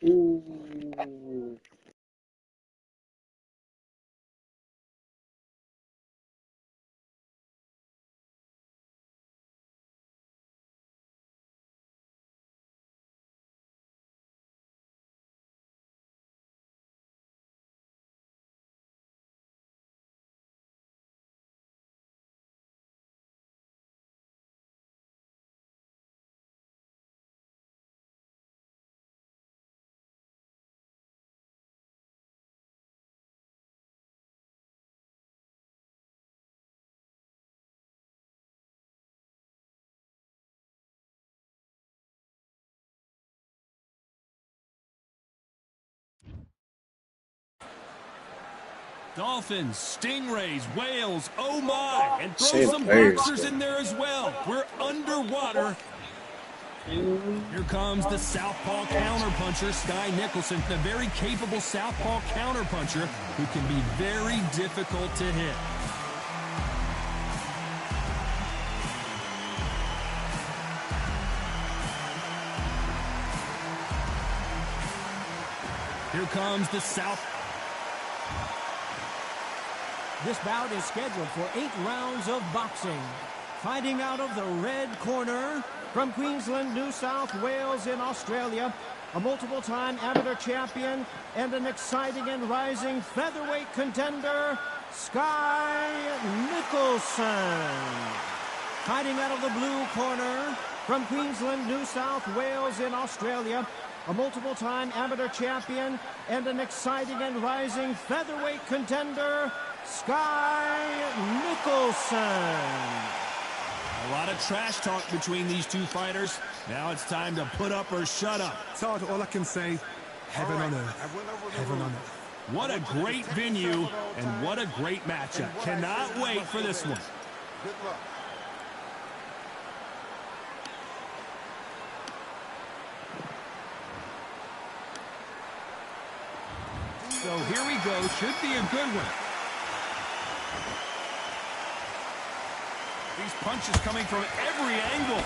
Ooh. Dolphins, stingrays, whales, oh my, and throw Same some players, boxers though. in there as well. We're underwater. Here comes the southpaw counterpuncher, Sky Nicholson, the very capable southpaw counterpuncher who can be very difficult to hit. Here comes the south. This bout is scheduled for 8 rounds of boxing. Fighting out of the red corner, from Queensland, New South Wales in Australia, a multiple-time amateur champion and an exciting and rising featherweight contender, Sky Nicholson. Fighting out of the blue corner, from Queensland, New South Wales in Australia, a multiple-time amateur champion and an exciting and rising featherweight contender, Sky Nicholson. A lot of trash talk between these two fighters. Now it's time to put up or shut up. Todd, all I can say, heaven on earth. Heaven on earth. What a great venue and what a great matchup. Cannot wait for this one. Good luck. So here we go. Should be a good one. These punches coming from every angle.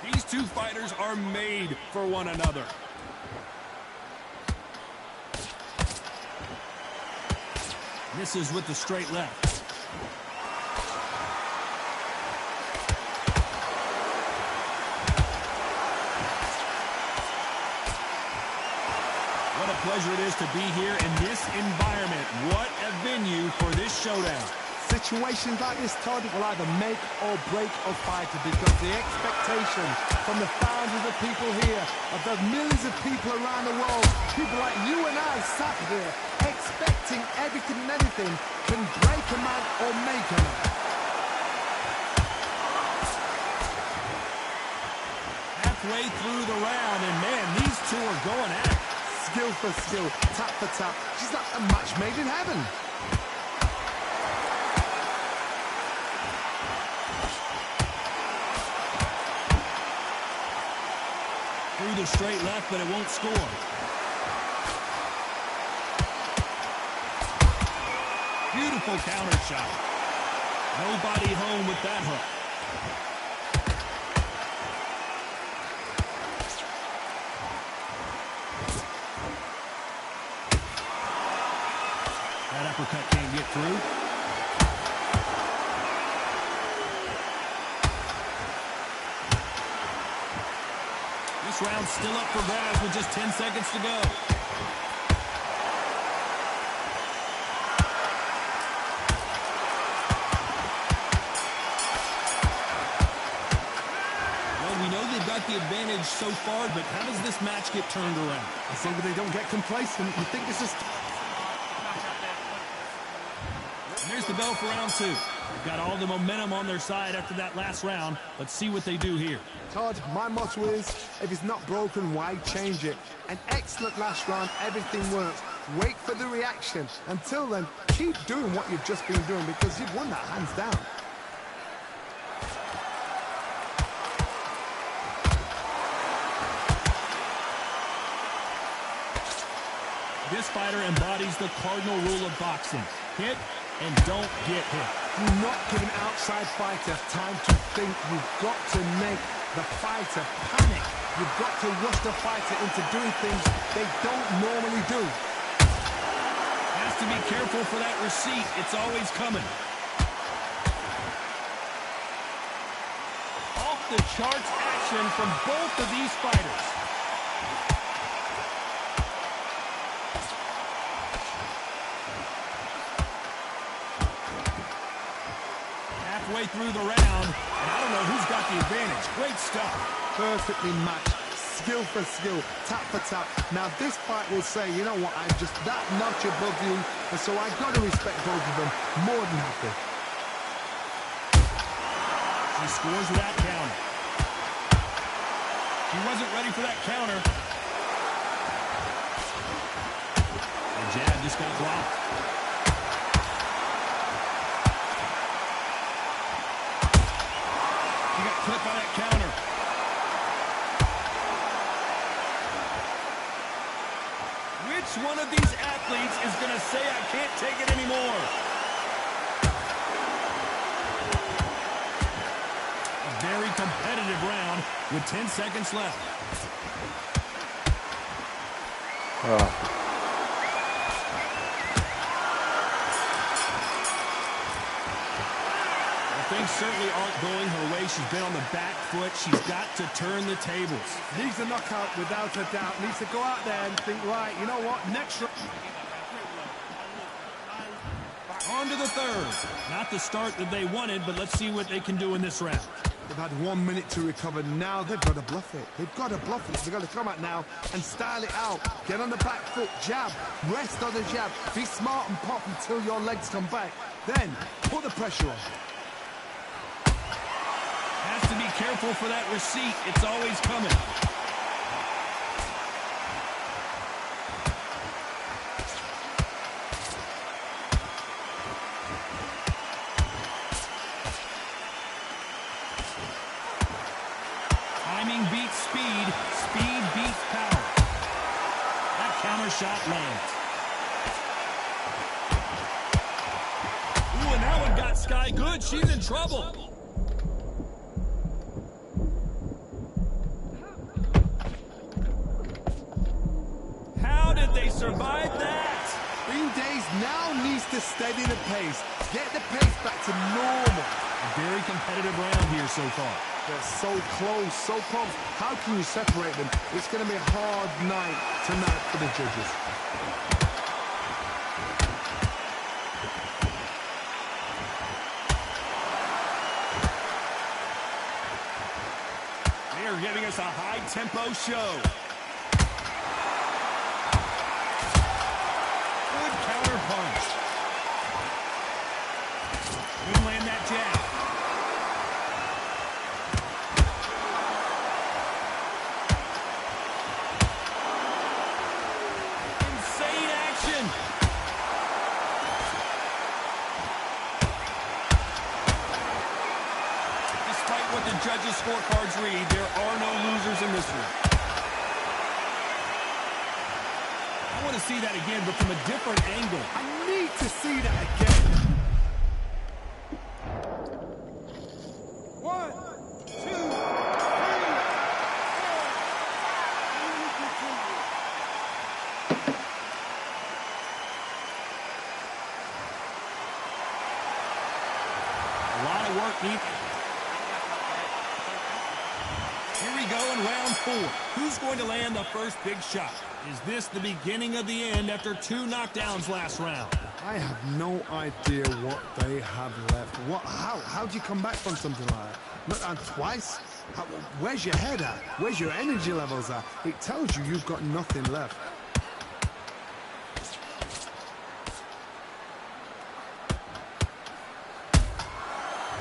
These two fighters are made for one another. Misses with the straight left. What a pleasure it is to be here in this environment. What a venue for this showdown. Situations like this, Todd, will either make or break a fighter because the expectation from the thousands of people here, of the millions of people around the world, people like you and I sat here expecting everything and anything, can break a man or make a man. Halfway through the round, and man, these two are going at it. Skill for skill, tap for tap. She's like a match made in heaven. Through the straight left, but it won't score. Beautiful counter shot. Nobody home with that hook. That uppercut can't get through. This round's still up for grabs with just 10 seconds to go. Well, we know they've got the advantage so far, but how does this match get turned around? I think they don't get complacent. You think this is... And there's the bell for round two. They've got all the momentum on their side after that last round. Let's see what they do here. Todd, my motto is, if it's not broken, why change it? An excellent last round, everything works. Wait for the reaction. Until then, keep doing what you've just been doing because you've won that hands down. This fighter embodies the cardinal rule of boxing. Hit and don't get hit. Do not give an outside fighter time to think. You've got to make the fighter panic. You've got to rush the fighter into doing things they don't normally do. Has to be careful for that receipt. It's always coming. Off the charts action from both of these fighters. Halfway through the round, and I don't know who's got the advantage. Great stuff. Perfectly matched, skill for skill, tap for tap. Now this fight will say, you know what, I'm just that notch above you, and so I've got to respect both of them more than happy. She scores with that counter. She wasn't ready for that counter. The jab just got blocked. She got clipped by that counter. Which one of these athletes is going to say, I can't take it anymore? A very competitive round with 10 seconds left. Things certainly aren't going her way. She's been on the back foot. She's got to turn the tables. Needs a knockout without a doubt. Needs to go out there and think, right, you know what, next round. On to the third. Not the start that they wanted, but let's see what they can do in this round. They've had 1 minute to recover. Now they've got to bluff it. They've got to bluff it. They've got to come out now and style it out. Get on the back foot, jab, rest on the jab. Be smart and pop until your legs come back. Then put the pressure on. Has to be careful for that receipt. It's always coming. Timing beats speed. Speed beats power. That counter shot lands. Ooh, and that one got Sky good. She's in trouble. They survived that. Green Days now needs to steady the pace. Get the pace back to normal. A very competitive round here so far. They're so close, so close. How can you separate them? It's going to be a hard night tonight for the judges. They are giving us a high-tempo show. Punch. Couldn't land that jab. Insane action. Despite what the judges' scorecards read, there are no losers in this one. I want to see that again, but from a different angle. I need to see that again. 1, 2, 3, 4. A lot of work needed. Here we go in round 4. Who's going to land the first big shot? Is this the beginning of the end after 2 knockdowns last round? I have no idea what they have left. How do you come back from something like that? Not down twice? Where's your head at? Where's your energy levels at? It tells you you've got nothing left.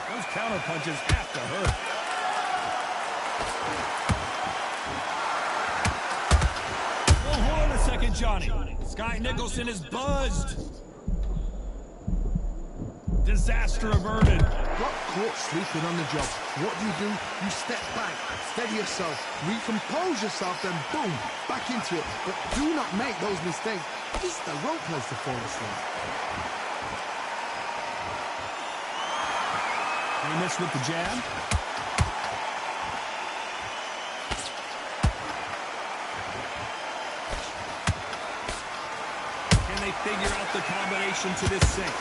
Those counter punches have to hurt. Johnny. Sky Nicholson is buzzed. Disaster averted. Got caught sleeping on the job. What do? You step back, steady yourself, recompose yourself, then boom, back into it. But do not make those mistakes. This is the wrong place to fall asleep. They missed with the jab. Can they figure out the combination to this sink?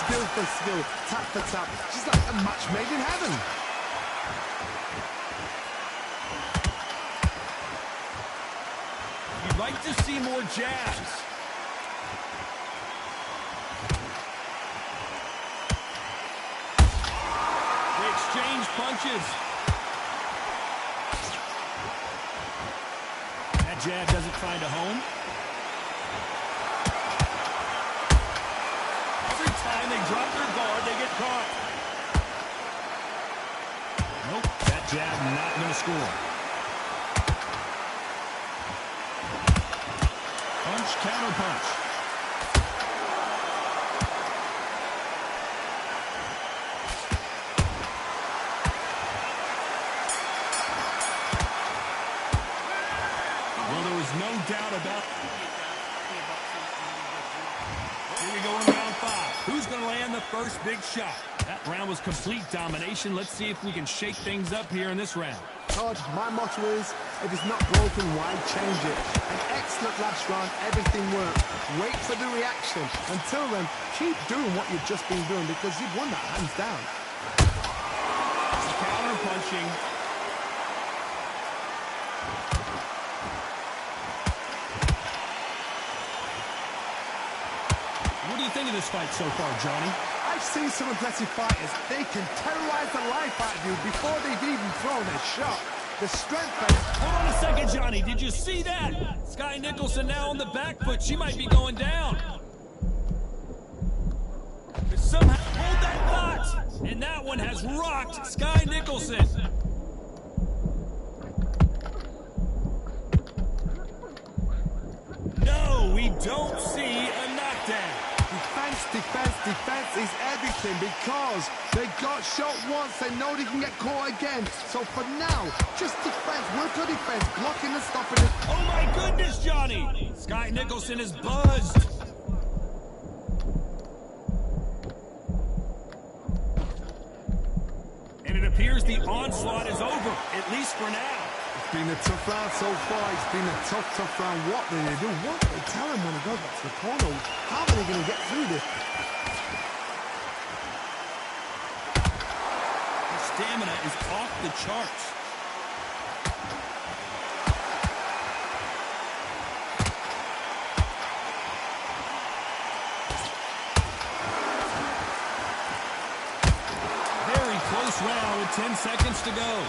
Skill for skill, tap for tap. She's like a match made in heaven. You'd like to see more jabs. They exchange punches. That jab doesn't find a home. Every time they drop their guard, they get caught. Nope, that jab not going to score. Punch, counter punch. Well, there was no doubt about. Here we go in round 5. Who's going to land the first big shot? That round was complete domination. Let's see if we can shake things up here in this round. Todd, my motto is, if it's not broken, why change it? An excellent last round, everything worked. Wait for the reaction. Until then, keep doing what you've just been doing because you've won that hands down. Counter punching. What do you think of this fight so far, Johnny? I've seen some aggressive fighters. They can terrorize the life out of you before they've even thrown a shot. The strength base. Hold on a second, Johnny. Did you see that? Sky Nicholson now on the back foot. She might be going down. Somehow, hold that thought. And that one has rocked Sky Nicholson. No, we don't see a knockdown. Defense is everything because they got shot once, they know they can get caught again. So for now, just defense, work on defense, blocking and stopping it. Oh my goodness, Johnny! Sky Nicholson is buzzed. And it appears the onslaught is over, at least for now. It's been a tough round so far. It's been a tough round. What do they do? What do they tell him when he goes back to the corner? How are they going to get through this? The stamina is off the charts. Very close round with 10 seconds to go.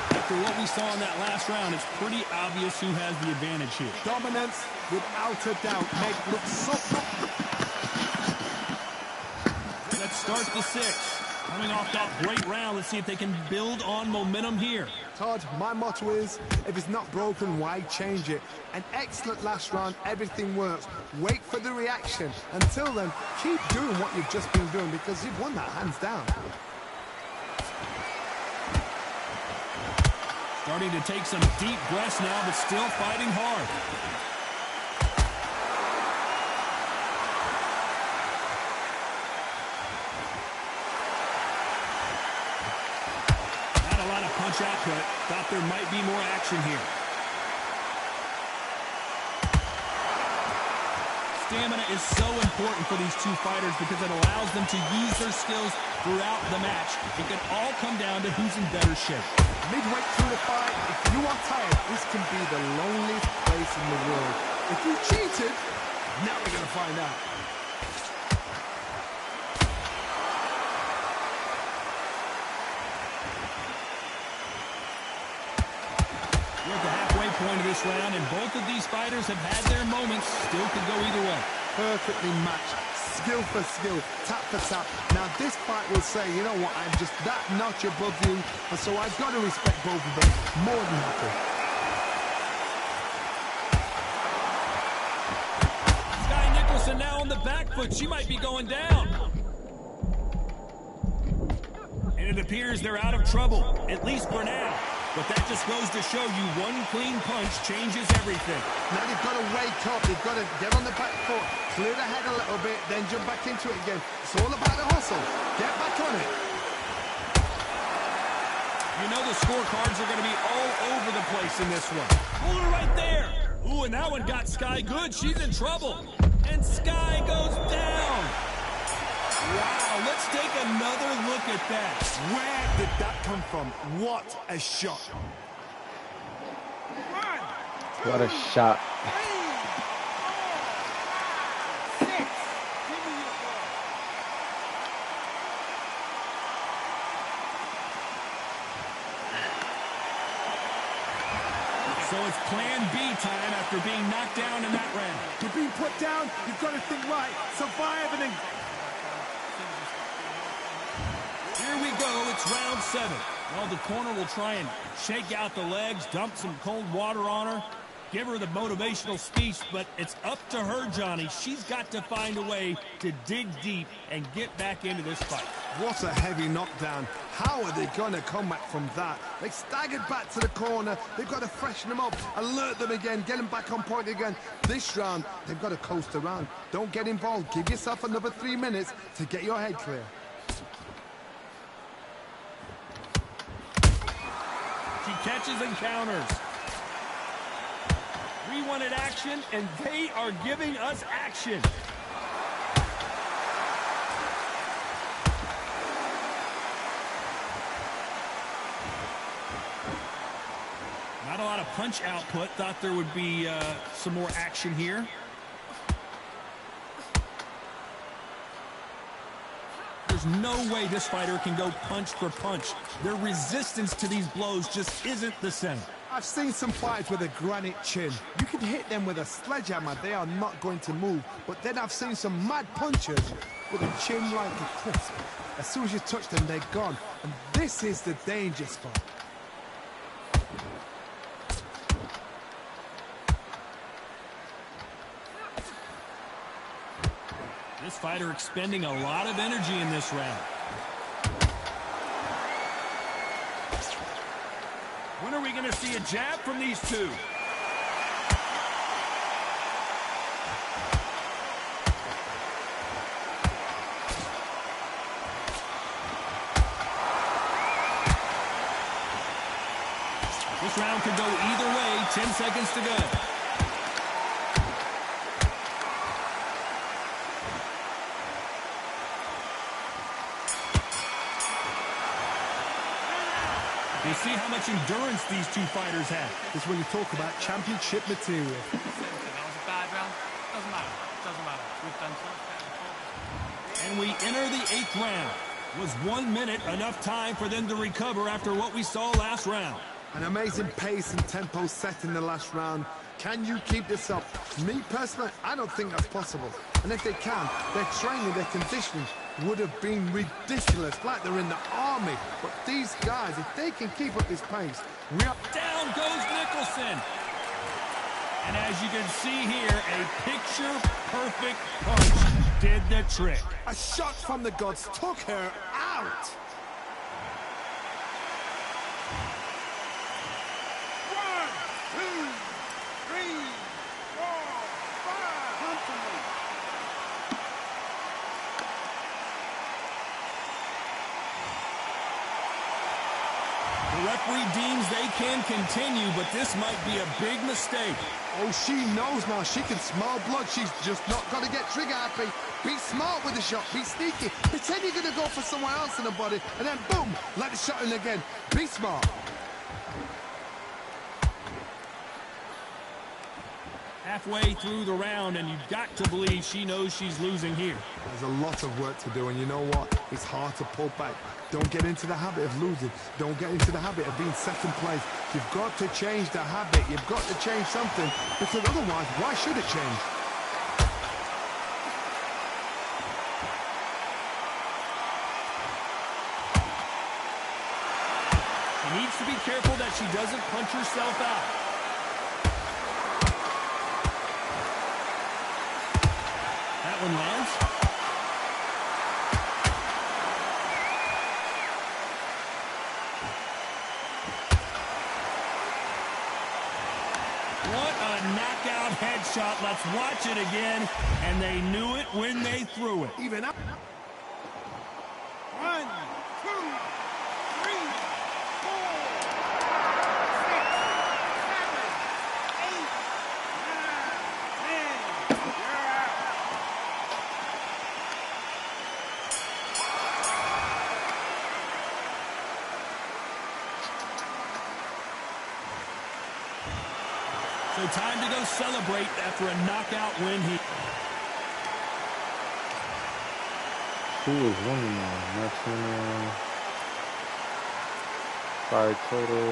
After what we saw in that last round, it's pretty obvious who has the advantage here. Dominance, without a doubt, make look so. Let's start the 6th. Coming off that great round, let's see if they can build on momentum here. Todd, my motto is, if it's not broken, why change it? An excellent last round, everything works. Wait for the reaction. Until then, keep doing what you've just been doing because you've won that hands down. Starting to take some deep breaths now, but still fighting hard. Not a lot of punch output. Thought there might be more action here. Stamina is so important for these two fighters because it allows them to use their skills throughout the match. It can all come down to who's in better shape. Midway through the fight, if you are tired, this can be the loneliest place in the world. If you cheated, now we're going to find out. We're at the halfway point of this round, and both of these fighters have had their moments. Still could go either way. Perfectly matched. Skill for skill, tap for tap. Now this fight will say, you know what, I'm just that notch above you, and so I've got to respect both of them. More than happy. Sky Nicholson now on the back foot. She might be going down. And it appears they're out of trouble, at least for now. But that just goes to show you one clean punch changes everything. Now they've got to wake up. They've got to get on the back foot, clear the head a little bit, then jump back into it again. It's all about the hustle. Get back on it. You know the scorecards are going to be all over the place in this one. Hold her right there. Ooh, and that one got Sky good. She's in trouble. And Sky goes down. Wow, let's take another look at that. Where did that come from? What a shot. What a shot. So it's plan B time after being knocked down in that round. You're being put down, you've got to think right. Survive and then... Here we go, it's round 7. Well, the corner will try and shake out the legs, dump some cold water on her, give her the motivational speech, but it's up to her, Johnny. She's got to find a way to dig deep and get back into this fight. What a heavy knockdown. How are they going to come back from that? They staggered back to the corner. They've got to freshen them up, alert them again, get them back on point again. This round, they've got to coast around. Don't get involved. Give yourself another 3 minutes to get your head clear. She catches and counters. We wanted action, and they are giving us action. Not a lot of punch output. Thought there would be some more action here. There's no way this fighter can go punch for punch. Their resistance to these blows just isn't the same. I've seen some fighters with a granite chin. You can hit them with a sledgehammer, they are not going to move. But then I've seen some mad punchers with a chin like a crisp. As soon as you touch them, they're gone. And this is the danger spot. This fighter expending a lot of energy in this round. When are we going to see a jab from these two? This round could go either way. 10 seconds to go. You see how much endurance these two fighters have. This is when you talk about championship material. That was a bad round. Doesn't matter. Doesn't matter. We've done so. And we enter the 8th round. Was 1 minute enough time for them to recover after what we saw last round? An amazing pace and tempo set in the last round. Can you keep this up? Me personally, I don't think that's possible. And if they can, their training, their conditioning would have been ridiculous, like they're in the army. But these guys, if they can keep up this pace, we are... Down goes Nicholson. And as you can see here, a picture-perfect punch did the trick. A shot from the gods took her out. The referee deems they can continue, but this might be a big mistake. Oh, she knows now. She can smell blood. She's just not got to get trigger happy. Be smart with the shot. Be sneaky. Pretend you're going to go for someone else in the body, and then boom, let the shot in again. Be smart. Halfway through the round, and you've got to believe she knows she's losing here. There's a lot of work to do, and you know what? It's hard to pull back. Don't get into the habit of losing. Don't get into the habit of being second place. You've got to change the habit. You've got to change something, because otherwise, why should it change? She needs to be careful that she doesn't punch herself out. That one lands. headshot. Let's watch it again. And they knew it when they threw it. Even up. 1, 2, 3, 4, 5, 6, 7, 8, 9, 10. You're out. So time to go celebrate after a knockout win here. Who is winning now? Maximum 5 total.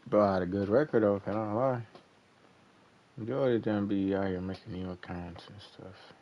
Bro, I had a good record though, can't lie. Majority of them be out here making new accounts and stuff.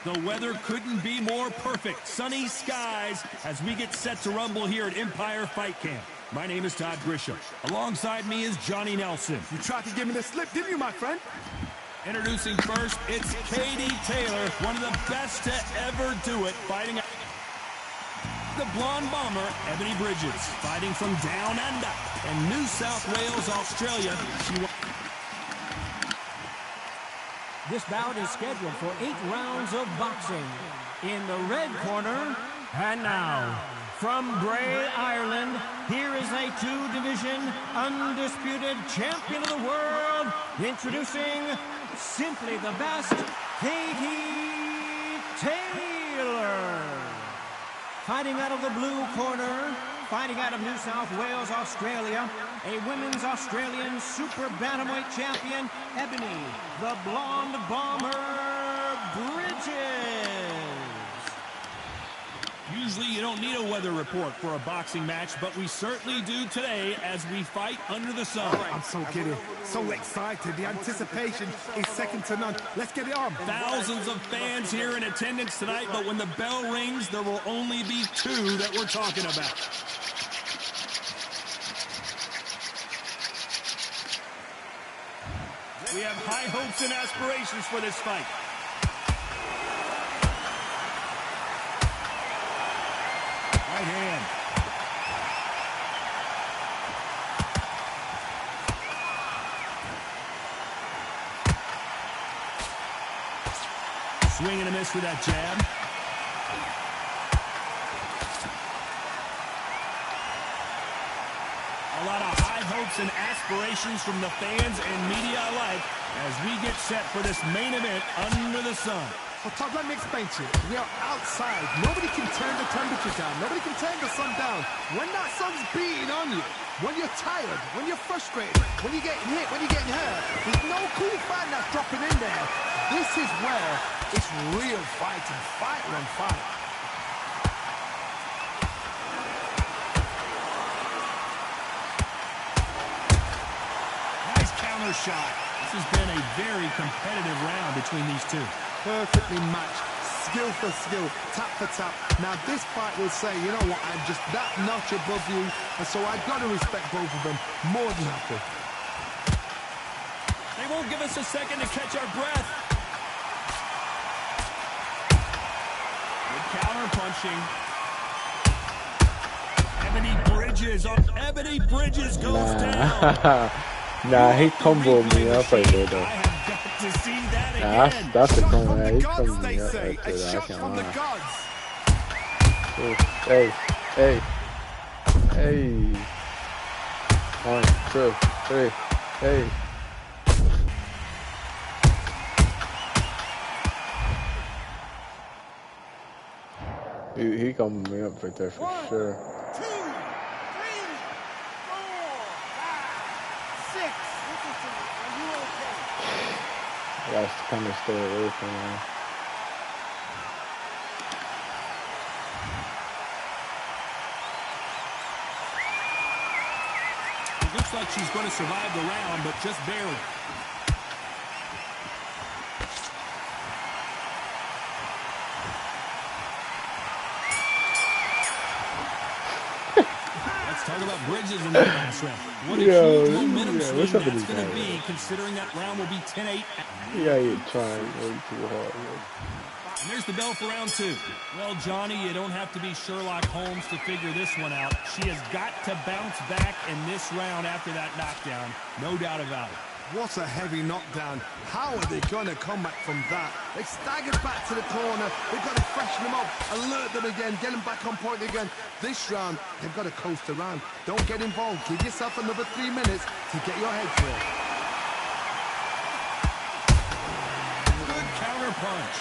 The weather couldn't be more perfect. Sunny skies as we get set to rumble here at Empire Fight Camp. My name is Thekidrichi. Alongside me is Johnny Nelson. You tried to give me the slip, didn't you, my friend? Introducing first, it's Katie Taylor, one of the best to ever do it, fighting the blonde bomber, Ebony Bridges, fighting from down under. In New South Wales, Australia, This bout is scheduled for 8 rounds of boxing. In the red corner, and now, from Bray, Ireland, here is a 2-division undisputed champion of the world, introducing simply the best, Katie Taylor. Fighting out of the blue corner, fighting out of New South Wales, Australia, a women's Australian super bantamweight champion, Ebony, the blonde bomber, Bridges. usually you don't need a weather report for a boxing match, but we certainly do today as we fight under the sun. I'm so giddy, so excited. The anticipation is second to none. Let's get it on. Thousands of fans here in attendance tonight, but when the bell rings, there will only be 2 that we're talking about. We have high hopes and aspirations for this fight. Right hand. Swing and a miss with that jab. A lot of high hopes and aspirations from the fans and media alike as we get set for this main event under the sun. Well, Todd, let me explain to you. We are outside. Nobody can turn the temperature down. Nobody can turn the sun down. When that sun's beating on you, when you're tired, when you're frustrated, when you're getting hit, when you're getting hurt, there's no cool fan that's dropping in there. This is where it's real fighting. Fight on fight. Nice counter shot. This has been a very competitive round between these two. Perfectly matched, skill for skill, tap for tap. Now this fight will say, you know what, I'm just that notch above you, and so I've got to respect both of them more than happy. They won't give us a second to catch our breath. Good counter punching. Ebony Bridges goes down. Nah, he comboed me up right there, though. To see that Nah, again. that's a combo. From Yeah, the he gods, comboed they me up say. right there. A I shot can't from the lie. gods. Hey, hey, hey. 2, 3. Hey. He coming me up right there for sure. 2, 3, 4, 5, 6. Listen to me. Are you okay? I gotta kind of stay away from him. It looks like she's going to survive the round, but just barely. Let's talk about Bridges in that last round. What a huge momentum swing that's going to be, considering that round will be 10-8. Yeah, you're trying way too hard. And there's the bell for round 2. Well, Johnny, you don't have to be Sherlock Holmes to figure this one out. She has got to bounce back in this round after that knockdown. No doubt about it. What a heavy knockdown. How are they going to come back from that? They staggered back to the corner. They've got to freshen them up, alert them again, get them back on point again. This round, they've got to coast around. Don't get involved. Give yourself another 3 minutes to get your head clear. Good counter punch.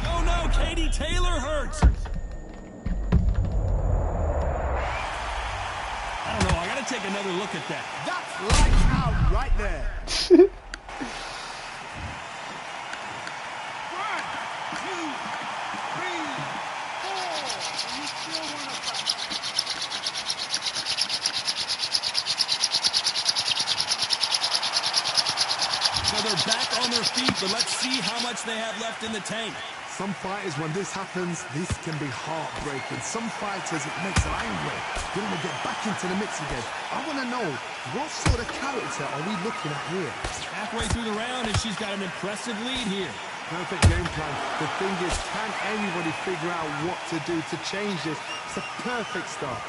Oh no, Katie Taylor hurts. I don't know, I gotta take another look at that. That's lights out right there. 1, 2, 3, 4. You still want to fight? So they're back on their feet, but let's see how much they have left in the tank. Some fighters, when this happens, this can be heartbreaking. Some fighters, it makes them angry. They want to get back into the mix again. I want to know, what sort of character are we looking at here? Halfway through the round, and she's got an impressive lead here. Perfect game plan. The thing is, can anybody figure out what to do to change this? It's a perfect start.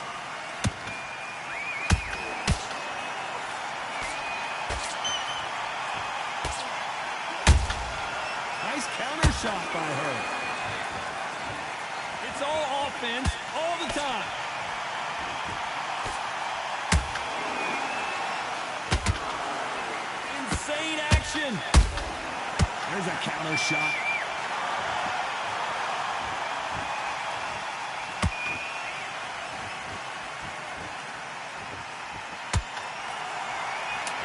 Nice counter shot by her. It's all offense all the time. Insane action. There's a counter shot.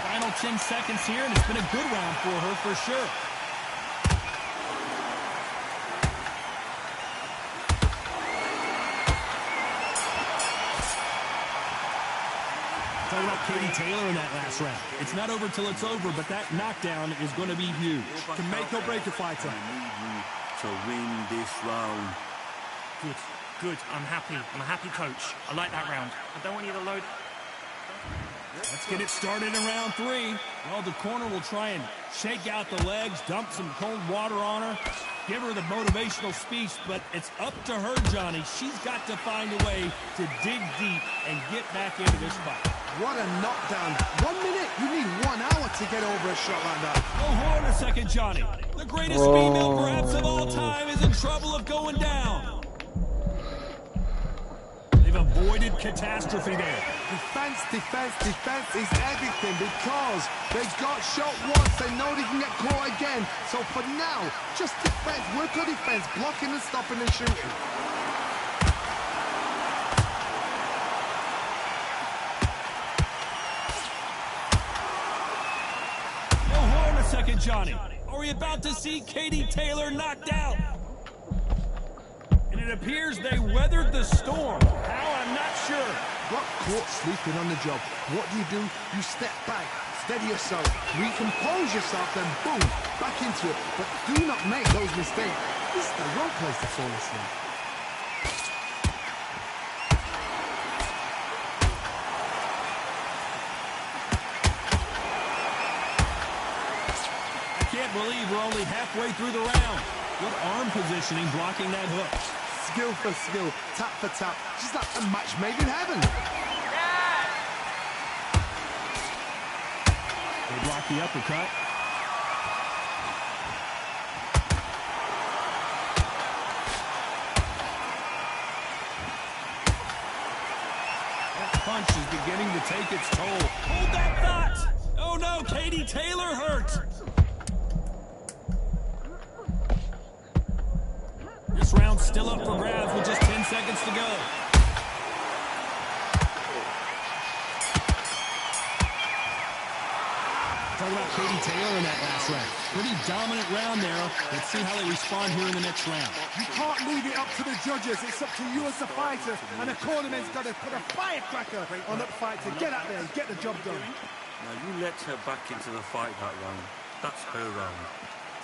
Final 10 seconds here, and it's been a good round for her for sure. Talking about Katie Taylor in that last round. It's not over till it's over, but that knockdown is going to be huge. Can make or break a fighter. I need you to win this round. Good, good. I'm happy. I'm a happy coach. I like that round. I don't want you to load. Let's get it started in round 3. Well, the corner will try and shake out the legs, dump some cold water on her, give her the motivational speech, but it's up to her, Johnny. She's got to find a way to dig deep and get back into this fight. What a knockdown. 1 minute, you need 1 hour to get over a shot like that. Oh, hold on a second, Johnny. The greatest female perhaps of all time is in trouble of going down. They've avoided catastrophe there. Defense, defense, defense is everything because they got shot once. They know they can get caught again. So for now, just defense, work on defense, blocking and stopping and shooting. Oh, hold on a second, Johnny. Are we about to see Katie Taylor knocked out? And it appears they weathered the storm. How, I'm not sure. Got caught sleeping on the job. What do? You step back, steady yourself, recompose yourself, then boom, back into it. But do not make those mistakes. This is the wrong place to fall asleep. I can't believe we're only halfway through the round. Good arm positioning blocking that hook. Skill for skill, tap for tap. She's like a match made in heaven. They block the uppercut. punch is beginning to take its toll. Hold that thought! Oh no, Katie Taylor hurt! This round's still up for grabs with just 10 seconds to go. Talk about Katie Taylor in that last round. Pretty dominant round there. Let's see how they respond here in the next round. You can't leave it up to the judges. It's up to you as the fighter. And the cornerman's got to put a firecracker on that fight to get out there and get the job done. Now you let her back into the fight that round. That's her round.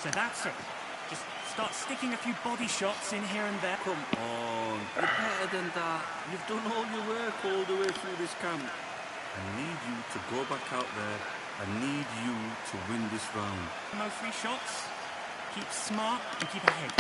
So that's it. Just start sticking a few body shots in here and there. Come on, you're better than that. You've done all your work all the way through this camp. I need you to go back out there. I need you to win this round. No free shots. Keep smart and keep ahead.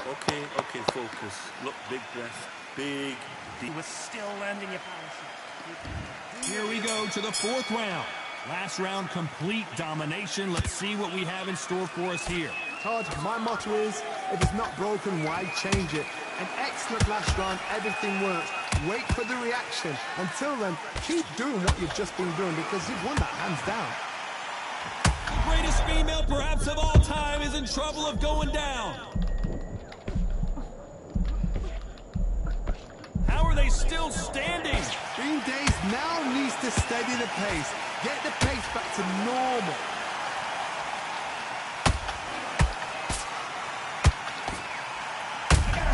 Okay, focus. Look, big breath. Big, deep. You were still landing your parachute. Here we go to the fourth round. Last round, complete domination. Let's see what we have in store for us here. Todd, my motto is, if it's not broken, why change it? An excellent last round, everything works. Wait for the reaction. Until then, keep doing what you've just been doing because you've won that hands down. The greatest female perhaps of all time is in trouble of going down. How are they still standing? Bean Days now needs to steady the pace. Get the pace back to normal.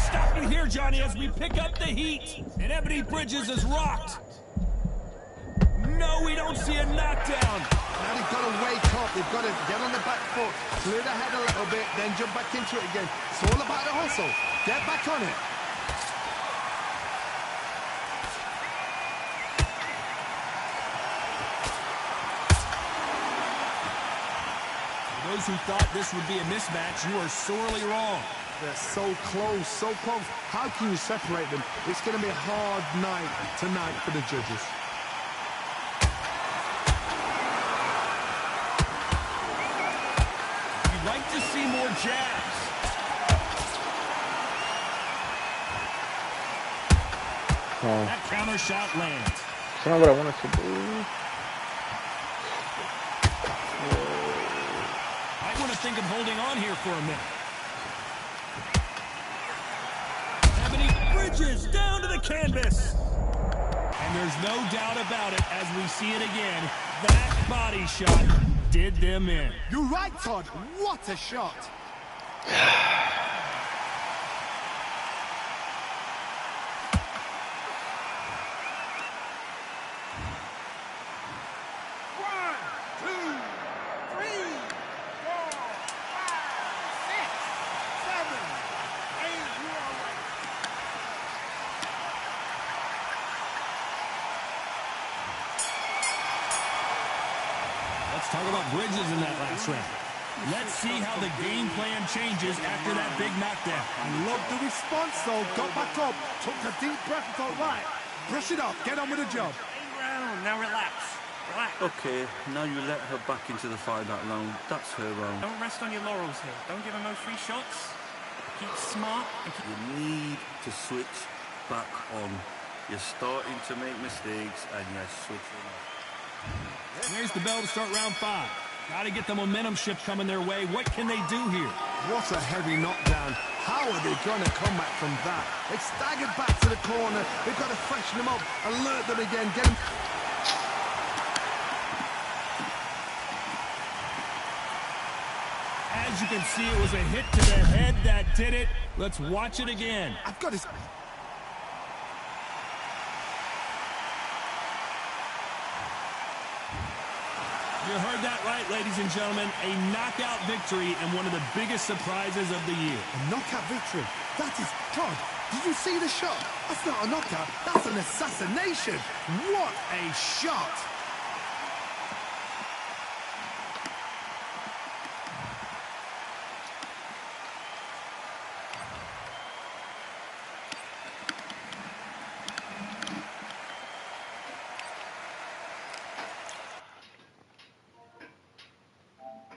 Stop you here, Johnny, as we pick up the heat. And Ebony Bridges is rocked. No, we don't see a knockdown. Now they've got to wake up. They've got to get on the back foot, clear the head a little bit, then jump back into it again. It's all about the hustle. Get back on it. For those who thought this would be a mismatch, you are sorely wrong. They're so close, so close. How can you separate them? It's going to be a hard night tonight for the judges. You'd like to see more jabs. That counter shot lands. That's not what I wanted to do. I want to think of holding on here for a minute. Ebony Bridges down to the canvas. And there's no doubt about it as we see it again. That body shot did them in. You're right, Todd. What a shot. Let's talk about Bridges in that last round. Let's see how the game plan changes after that big knockdown. I love the response, though. Got back up, took a deep breath and thought, right, brush it off, get on with the job. Round. Now relax. Relax. Okay, now you let her back into the fight that round. That's her round. Don't rest on your laurels here. Don't give her no free shots. Keep smart and keep... You need to switch back on. You're starting to make mistakes and you're switching off. There's the bell to start round 5. Got to get the momentum shift coming their way. What can they do here? What a heavy knockdown. How are they going to come back from that? They've staggered back to the corner. They've got to freshen them up, alert them again, get them... As you can see, it was a hit to the head that did it. Let's watch it again. I've got to... You heard that right, ladies and gentlemen. A knockout victory and one of the biggest surprises of the year. A knockout victory. That is... Todd, did you see the shot? That's not a knockout. That's an assassination. What a shot.